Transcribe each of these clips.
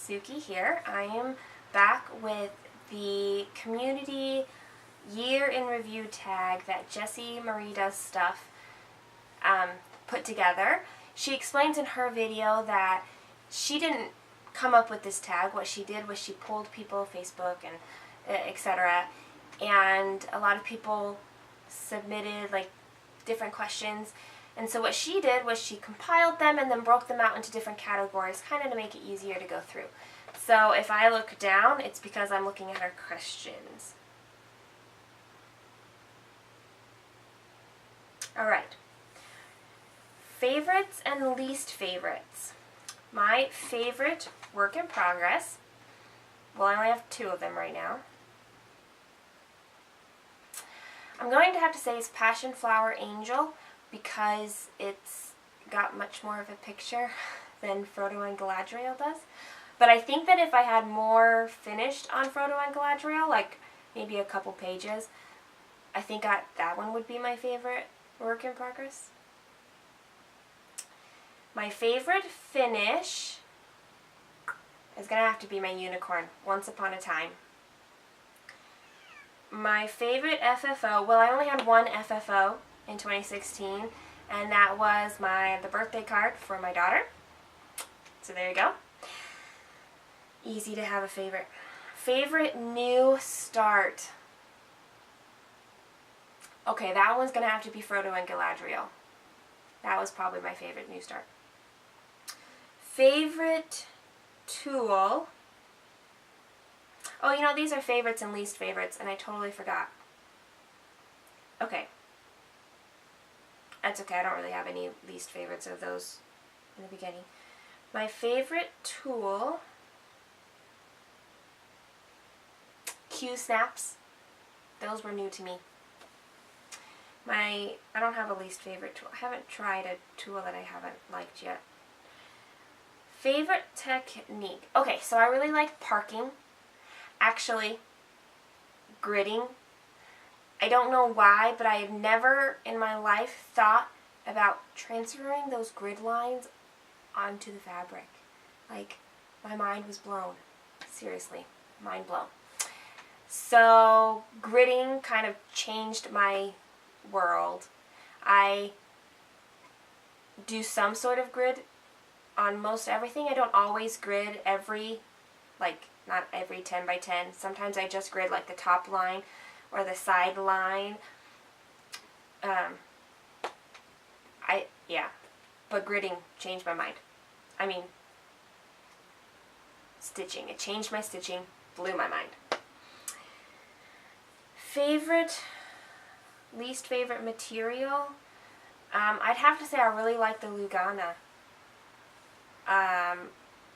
Suki here. I am back with the community year in review tag that Jessie Marie does stuff put together. She explains in her video that she didn't come up with this tag. What she did was she pulled people, Facebook and etc. And a lot of people submitted like different questions. And so what she did was she compiled them and then broke them out into different categories, kind of to make it easier to go through. So if I look down, it's because I'm looking at her questions. Alright. Favorites and least favorites. My favorite work in progress, well, I only have 2 of them right now. I'm going to have to say it's Passion Flower Angel, because it's got much more of a picture than Frodo and Galadriel does. But I think that if I had more finished on Frodo and Galadriel, like maybe a couple pages, I think that one would be my favorite work in progress. My favorite finish is going to have to be my unicorn, Once Upon a Time. My favorite FFO, well, I only had one FFO in 2016, and that was the birthday card for my daughter. So there you go. Easy to have a favorite. Favorite new start. Okay, that one's going to have to be Frodo and Galadriel. That was probably my favorite new start. Favorite tool. Oh, you know, these are favorites and least favorites, and I totally forgot. Okay. That's okay, I don't really have any least favorites of those in the beginning. My favorite tool, Q snaps. Those were new to me. I don't have a least favorite tool. I haven't tried a tool that I haven't liked yet. Favorite technique. Okay, so I really like parking. Actually, gridding. I don't know why, but I have never in my life thought about transferring those grid lines onto the fabric. Like, my mind was blown. Seriously, mind blown. So, gridding kind of changed my world. I do some sort of grid on most everything. I don't always grid not every 10 by 10. Sometimes I just grid like the top line or the side line. But gridding changed my mind. I mean, stitching. It changed my stitching, blew my mind. Least favorite material? I'd have to say I really like the Lugana.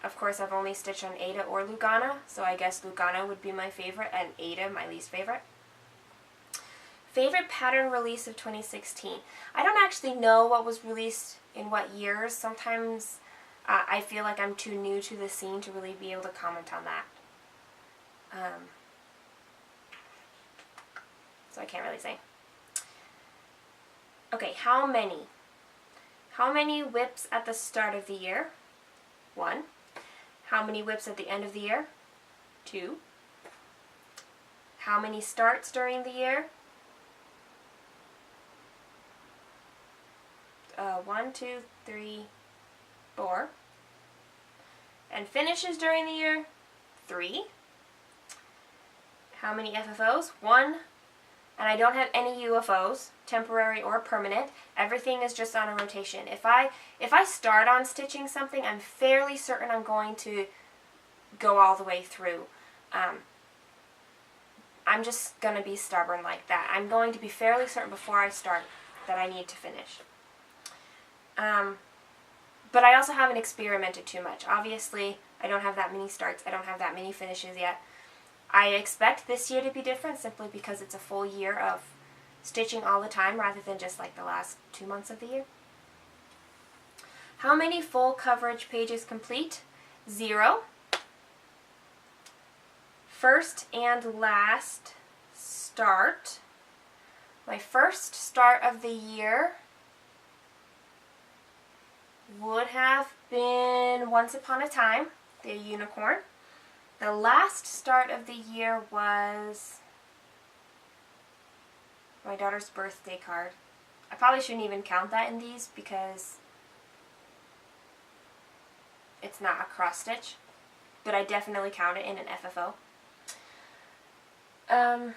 Of course, I've only stitched on Aida or Lugana, so I guess Lugana would be my favorite and Aida my least favorite. Favorite pattern release of 2016. I don't actually know what was released in what years. Sometimes I feel like I'm too new to the scene to really be able to comment on that. So I can't really say. Okay, how many? How many whips at the start of the year? 1. How many whips at the end of the year? 2. How many starts during the year? 1, 2, 3, 4. And finishes during the year? 3. How many FFOs? 1. And I don't have any UFOs, temporary or permanent. Everything is just on a rotation. If I start on stitching something, I'm fairly certain I'm going to go all the way through. I'm just going to be stubborn like that. I'm going to be fairly certain before I start that I need to finish. But I also haven't experimented too much. Obviously, I don't have that many starts. I don't have that many finishes yet. I expect this year to be different simply because it's a full year of stitching all the time rather than just like the last 2 months of the year. How many full coverage pages complete? 0. First and last start. My first start of the year would have been Once Upon a Time. the unicorn. The last start of the year was my daughter's birthday card. I probably shouldn't even count that in these because it's not a cross stitch, but I definitely count it in an FFO. I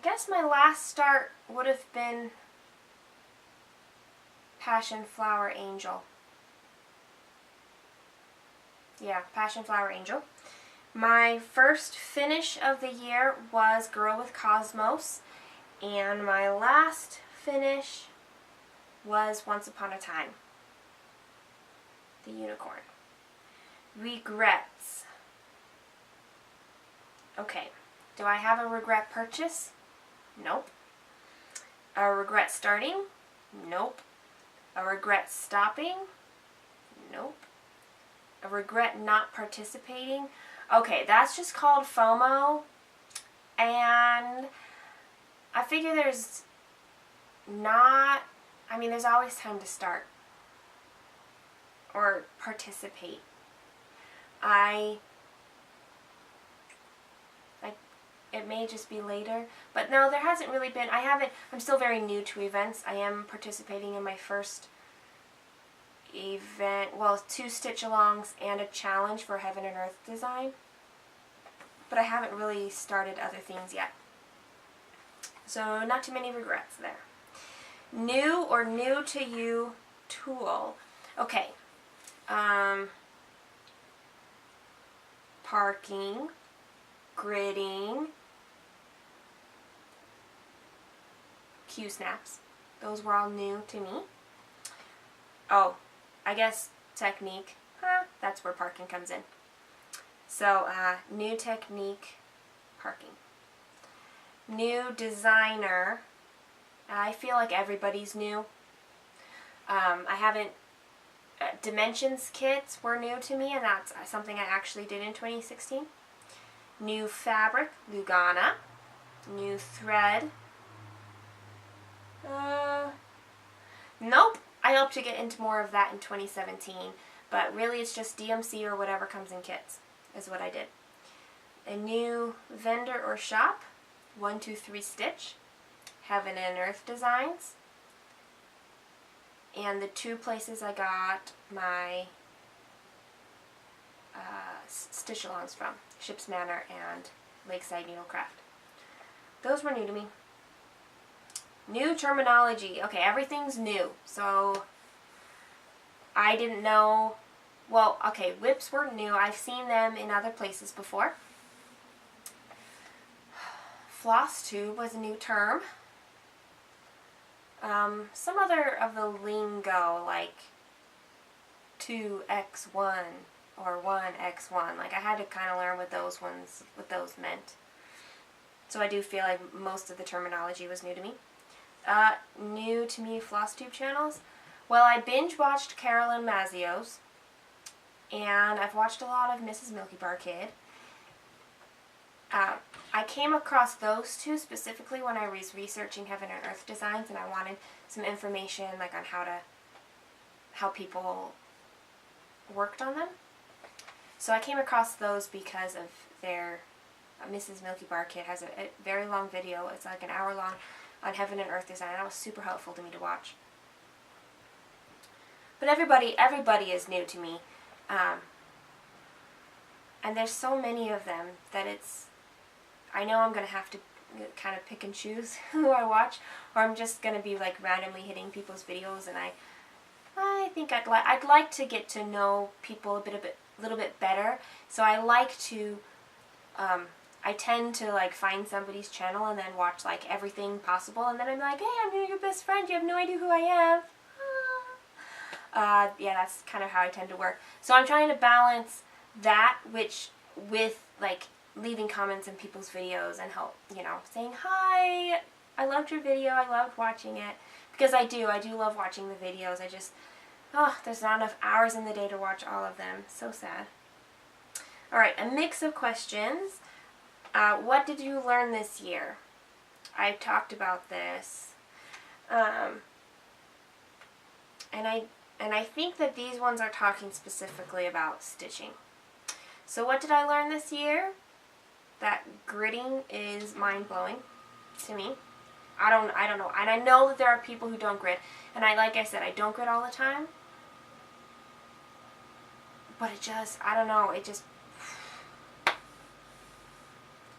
guess my last start would have been Passion Flower Angel. Yeah, Passion Flower Angel. My first finish of the year was Girl with Cosmos, and my last finish was Once Upon a Time, the unicorn. Regrets. Okay, do I have a regret purchase? Nope. A regret starting? Nope. A regret stopping? Nope. A regret not participating? Okay, that's just called FOMO, and I figure there's always time to start or participate. It may just be later, but no, there hasn't really been. I'm still very new to events. I am participating in my first event, well, 2 stitch-alongs and a challenge for Heaven and Earth design, but I haven't really started other things yet. So not too many regrets there. New or new to you tool. Okay. Parking, gridding, Q-snaps. Those were all new to me. Oh, I guess technique. That's where parking comes in. So, new technique, parking. New designer. I feel like everybody's new. I haven't... dimensions kits were new to me, and that's something I actually did in 2016. New fabric, Lugana. New thread. Nope. I hope to get into more of that in 2017, but really it's just DMC or whatever comes in kits is what I did. A new vendor or shop, 123 Stitch, Heaven and Earth Designs, and the 2 places I got my stitch-alongs from, Ship's Manor and Lakeside Needlecraft. Those were new to me. New terminology. Okay, everything's new. So, I didn't know... Well, okay, whips were new. I've seen them in other places before. Flosstube was a new term. Some other of the lingo, like 2x1 or 1x1. Like, I had to kind of learn what those meant. So I do feel like most of the terminology was new to me. New to me Flosstube channels. Well, I binge watched Carolyn Mazzio's, and I've watched a lot of Mrs. Milky Bar Kid. I came across those 2 specifically when I was researching Heaven and Earth designs, and I wanted some information like on how people worked on them. So I came across those because of their Mrs. Milky Bar Kid has a very long video. It's like an hour long on Heaven and Earth design. That was super helpful to me to watch. But everybody is new to me. And there's so many of them that I know I'm going to have to kind of pick and choose who I watch, or I'm just going to be like randomly hitting people's videos, and I think I'd like to get to know people a little bit better. So I like to I tend to like find somebody's channel and then watch like everything possible, and then I'm like, hey, I'm your best friend, you have no idea who I am. Yeah, that's kind of how I tend to work. So I'm trying to balance that with like leaving comments in people's videos and help, saying, hi, I loved your video, I loved watching it. Because I do love watching the videos. There's not enough hours in the day to watch all of them. So sad. Alright, a mix of questions. What did you learn this year? I talked about this. And And I think that these ones are talking specifically about stitching. So what did I learn this year? That gridding is mind-blowing to me. I don't know. And I know that there are people who don't grid. And like I said, I don't grid all the time. But I don't know, it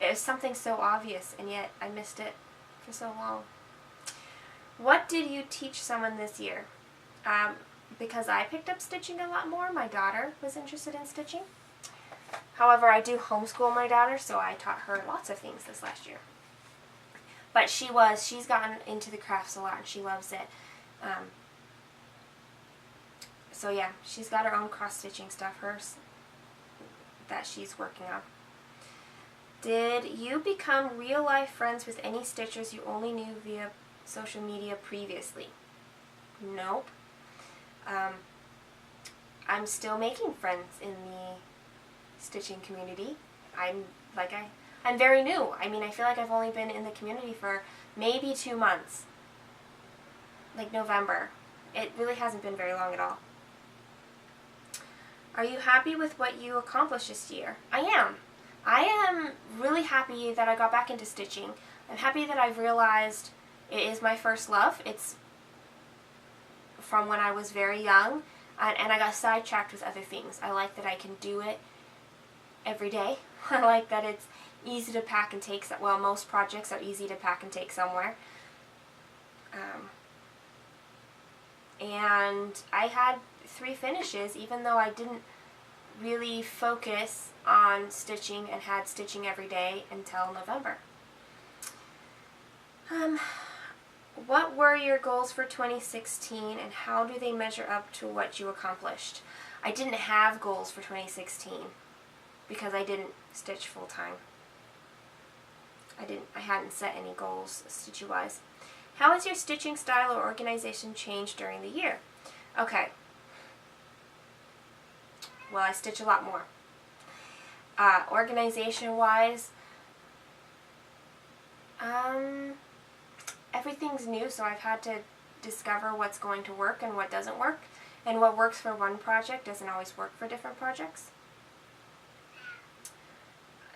was something so obvious, and yet I missed it for so long. What did you teach someone this year? Because I picked up stitching a lot more, my daughter was interested in stitching. However, I do homeschool my daughter, so I taught her lots of things this last year. But she's gotten into the crafts a lot, and she loves it. So yeah, she's got her own cross-stitching stuff, hers, that she's working on. Did you become real-life friends with any stitchers you only knew via social media previously? Nope. I'm still making friends in the stitching community. I'm very new. I mean, I feel like I've only been in the community for maybe 2 months. Like November. It really hasn't been very long at all. Are you happy with what you accomplished this year? I am. I am really happy that I got back into stitching. I'm happy that I've realized it is my first love. It's from when I was very young, and I got sidetracked with other things. I like that I can do it every day. I like that it's easy to pack and take. Well, most projects are easy to pack and take somewhere. And I had 3 finishes, even though I didn't really focus on stitching and had stitching every day until November. What were your goals for 2016, and how do they measure up to what you accomplished? I didn't have goals for 2016 because I didn't stitch full time. I hadn't set any goals stitch-wise. How has your stitching style or organization changed during the year? Okay. Well, I stitch a lot more. Organization-wise, everything's new, so I've had to discover what's going to work and what doesn't work. And what works for one project doesn't always work for different projects.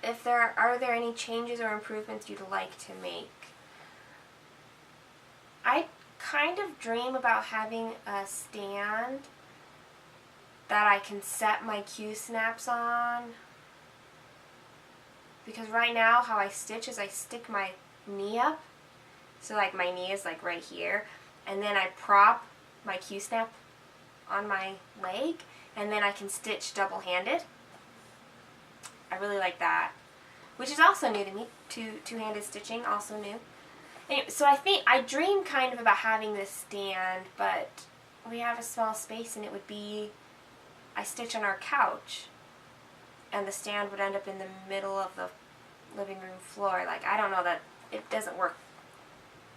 Are there any changes or improvements you'd like to make? I kind of dream about having a stand that I can set my Q-snaps on. Because right now how I stitch is I stick my knee up. So like my knee is like right here. And then I prop my Q-snap on my leg. And then I can stitch double-handed. I really like that. Which is also new to me. Two-handed stitching, also new. Anyway, so I dream kind of about having this stand, but we have a small space and it would be, I stitch on our couch and the stand would end up in the middle of the living room floor. Like, I don't know, that it doesn't work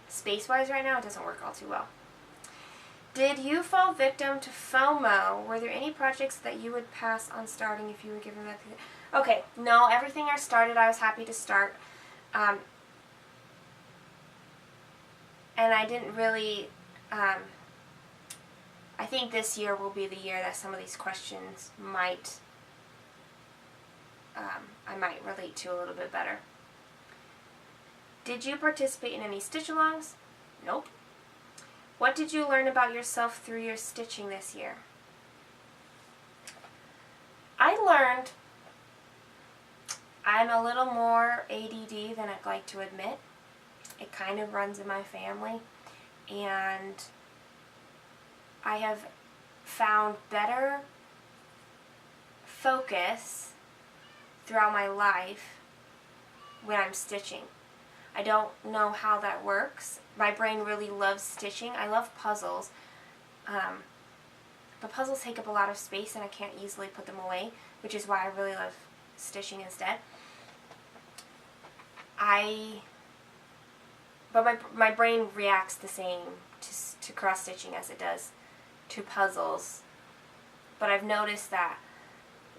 space-wise right now. It doesn't work all too well. Did you fall victim to FOMO? Were there any projects that you would pass on starting if you were given that? Okay, no, everything I started I was happy to start. And I didn't really, I think this year will be the year that some of these questions might, I might relate to a little bit better. Did you participate in any stitch-alongs? Nope. What did you learn about yourself through your stitching this year? I learned I'm a little more ADD than I'd like to admit. It kind of runs in my family, and I have found better focus throughout my life when I'm stitching. I don't know how that works. My brain really loves stitching. I love puzzles, but puzzles take up a lot of space and I can't easily put them away, which is why I really love stitching instead. But my brain reacts the same to cross-stitching as it does to puzzles. But I've noticed that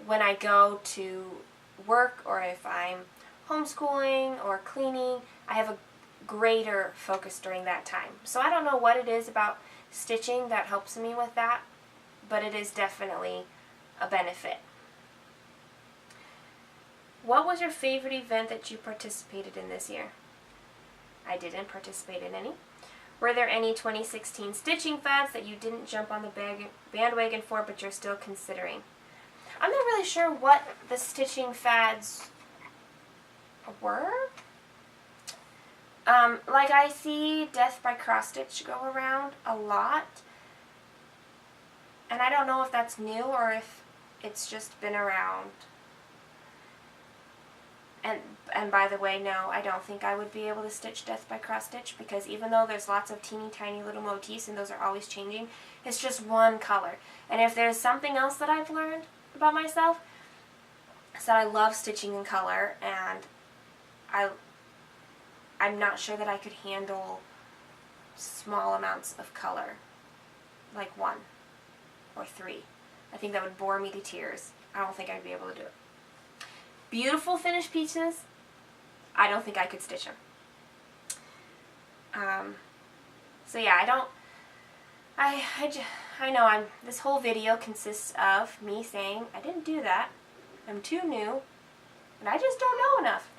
when I go to work or if I'm homeschooling or cleaning, I have a greater focus during that time. So I don't know what it is about stitching that helps me with that, but it is definitely a benefit. What was your favorite event that you participated in this year? I didn't participate in any. Were there any 2016 stitching fads that you didn't jump on the bandwagon for but you're still considering? I'm not really sure what the stitching fads were. Like I see Death by Cross Stitch go around a lot, and I don't know if that's new or if it's just been around. And by the way, no, I don't think I would be able to stitch Death by Cross Stitch, because even though there's lots of teeny tiny little motifs and those are always changing, it's just one color. And if there's something else that I've learned about myself, it's that I love stitching in color, and I'm not sure that I could handle small amounts of color, like 1 or 3. I think that would bore me to tears. I don't think I'd be able to do it. Beautiful finished pieces, I don't think I could stitch them. So yeah, I know this whole video consists of me saying I didn't do that, I'm too new, and I just don't know enough.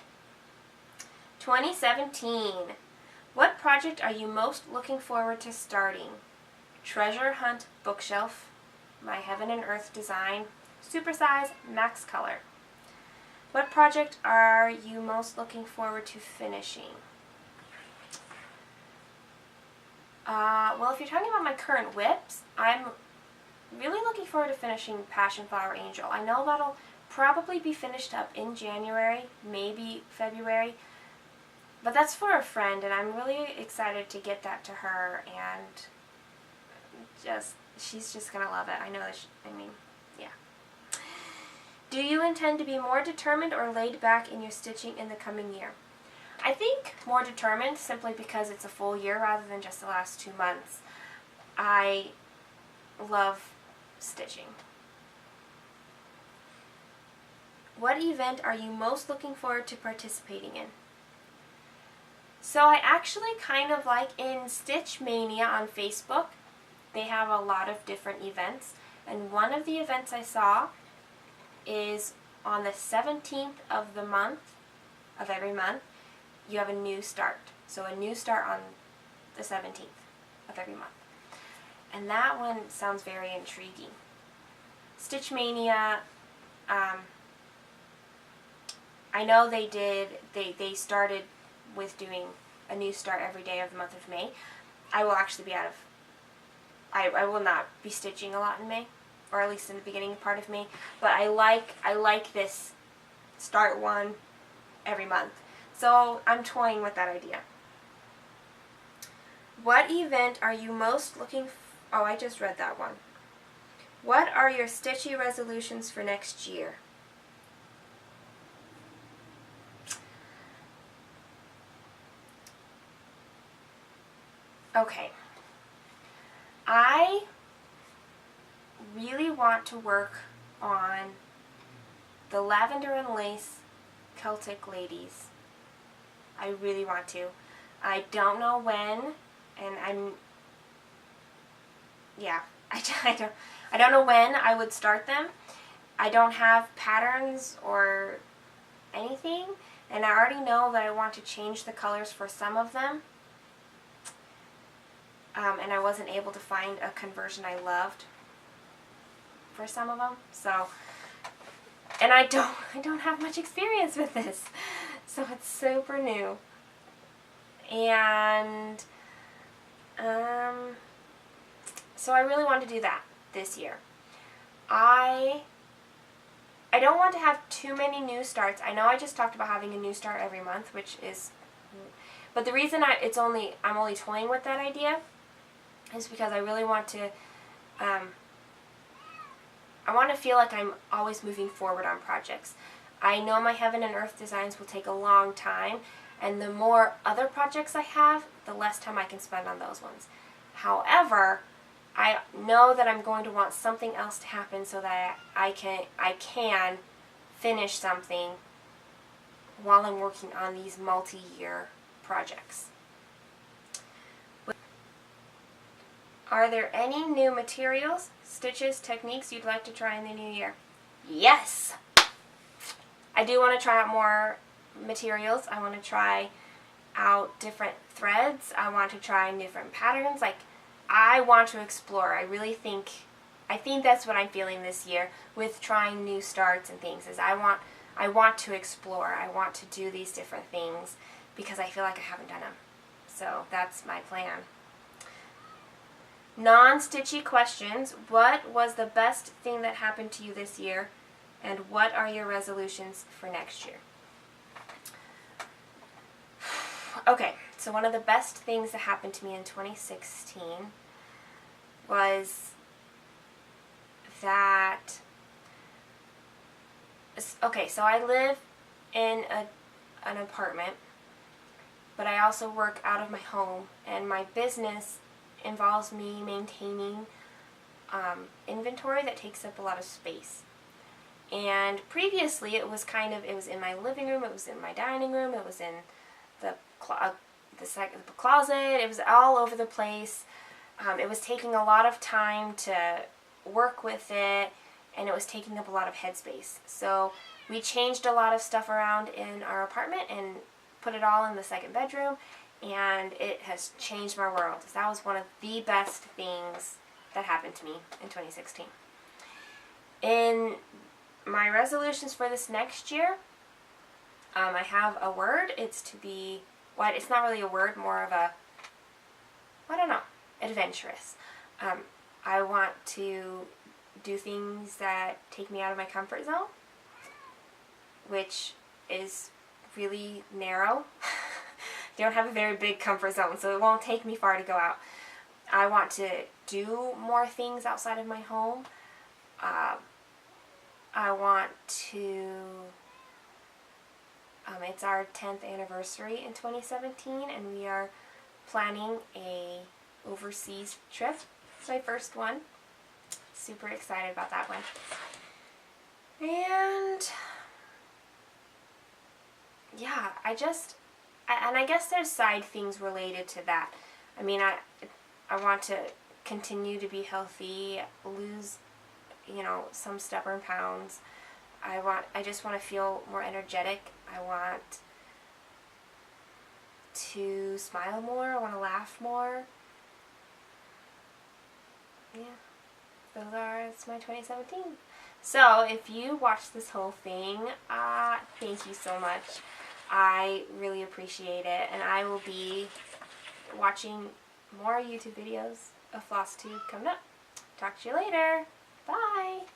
2017. What project are you most looking forward to starting? Treasure Hunt Bookshelf, my Heaven and Earth design, supersize, max color. What project are you most looking forward to finishing? Well, if you're talking about my current whips, I'm really looking forward to finishing Passion Flower Angel. I know that'll probably be finished up in January, maybe February, but that's for a friend, and I'm really excited to get that to her, and she's just gonna love it. I know that yeah. Do you intend to be more determined or laid back in your stitching in the coming year? I think more determined, simply because it's a full year rather than just the last 2 months. I love stitching. What event are you most looking forward to participating in? So I actually kind of like in Stitch Mania on Facebook. They have a lot of different events, and one of the events I saw is on the 17th of the month, of every month, you have a new start. So a new start on the 17th of every month. And that one sounds very intriguing. Stitch Mania, I know they started with doing a new start every day of the month of May. I will actually be I will not be stitching a lot in May, or at least in the beginning part of May, but I like this start one every month. So I'm toying with that idea. What event are you most looking oh, I just read that one. What are your stitchy resolutions for next year? Okay. I really want to work on the Lavender and Lace Celtic Ladies. I really want to. I don't know when, and I don't know when I would start them. I don't have patterns or anything, and I already know that I want to change the colors for some of them. And I wasn't able to find a conversion I loved for some of them. So, and I don't have much experience with this, so it's super new. And so I really want to do that this year. I don't want to have too many new starts. I know I just talked about having a new start every month, which is, but the reason I'm only toying with that idea is because I really want to, I want to feel like I'm always moving forward on projects. I know my Heaven and Earth designs will take a long time, and the more other projects I have, the less time I can spend on those ones. However, I know that I'm going to want something else to happen so that I can finish something while I'm working on these multi-year projects. Are there any new materials, stitches, techniques you'd like to try in the new year? Yes! I do want to try out more materials. I want to try out different threads. I want to try different patterns. Like, I want to explore. I think that's what I'm feeling this year with trying new starts and things, is I want to explore. I want to do these different things because I feel like I haven't done them. So that's my plan. Non-stitchy questions. What was the best thing that happened to you this year, and what are your resolutions for next year? Okay, so one of the best things that happened to me in 2016 was that, okay, so I live in an apartment, but I also work out of my home, and my business involves me maintaining inventory that takes up a lot of space. And previously it was in my living room, it was in my dining room, it was in the closet, it was all over the place. It was taking a lot of time to work with it, and it was taking up a lot of headspace. So we changed a lot of stuff around in our apartment and put it all in the second bedroom, and it has changed my world. That was one of the best things that happened to me in 2016. In my resolutions for this next year, I have a word. It's to be, well, it's not really a word, more of a, I don't know, adventurous. I want to do things that take me out of my comfort zone, which is really narrow. They don't have a very big comfort zone, so it won't take me far to go out. I want to do more things outside of my home. I want to, it's our 10th anniversary in 2017, and we are planning a overseas trip. It's my first one. Super excited about that one. And yeah, I guess there's side things related to that. I mean, I want to continue to be healthy, lose, some stubborn pounds. I just want to feel more energetic. I want to smile more. I want to laugh more. Yeah, it's my 2017. So if you watched this whole thing, thank you so much. I really appreciate it, and I will be watching more YouTube videos of Flosstube coming up. Talk to you later. Bye!